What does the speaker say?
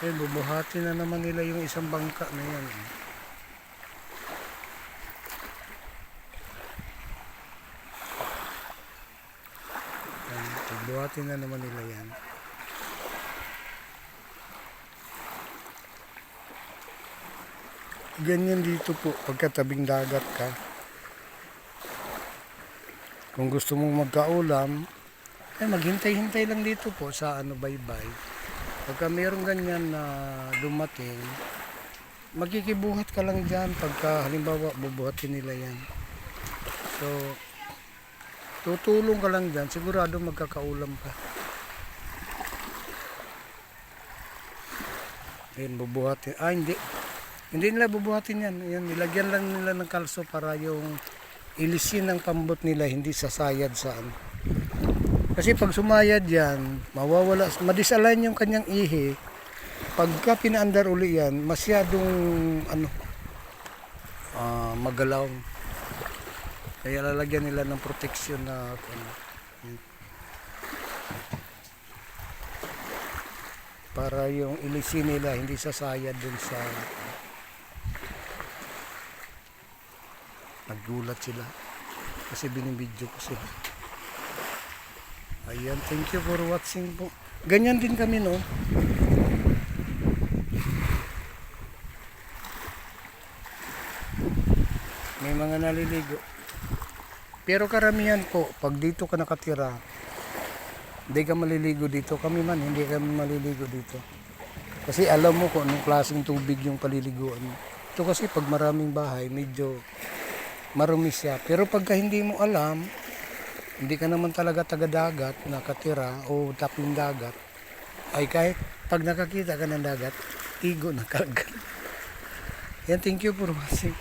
Bubuhati na naman nila yung isang bangka na yan. Bubuhati na naman nila yan. Ganyan dito po pagkatabing dagat ka. Kung gusto mong magkaulam, maghintay-hintay lang dito po sa baybay. Pagka mayroong ganyan na dumating, magkikibuhat ka lang dyan pagka halimbawa bubuhatin nila yan. So, tutulong ka lang dyan, sigurado magkakaulam ka. Ayun, bubuhatin. Hindi nila bubuhatin yan. Yan, nilagyan lang nila ng kalso para yung ilisin ng pambot nila hindi sasayad saan. Kasi pag sumayad yan, mawawala, madisalign yung kanyang ihi. Pagka pinaandar uli yan, masyadong magalaw. Kaya lalagyan nila ng proteksyon na para yung ilisin nila hindi sasayad dun sa naggulat sila kasi binibidyo ko sila. Ayan, thank you for watching po. Ganyan din kami, no? May mga naliligo. Pero karamihan po, pag dito ka nakatira, hindi ka maliligo dito. Kami man, hindi kami maliligo dito. Kasi alam mo kung anong klaseng tubig yung paliliguan mo. Ito kasi pag maraming bahay, medyo marumi siya. Pero pagka hindi mo alam, hindi ka naman talaga taga-dagat, nakatira o taping dagat, ay kahit pag nakakita ka ng dagat, tigo na kagad. Yan, thank you for watching.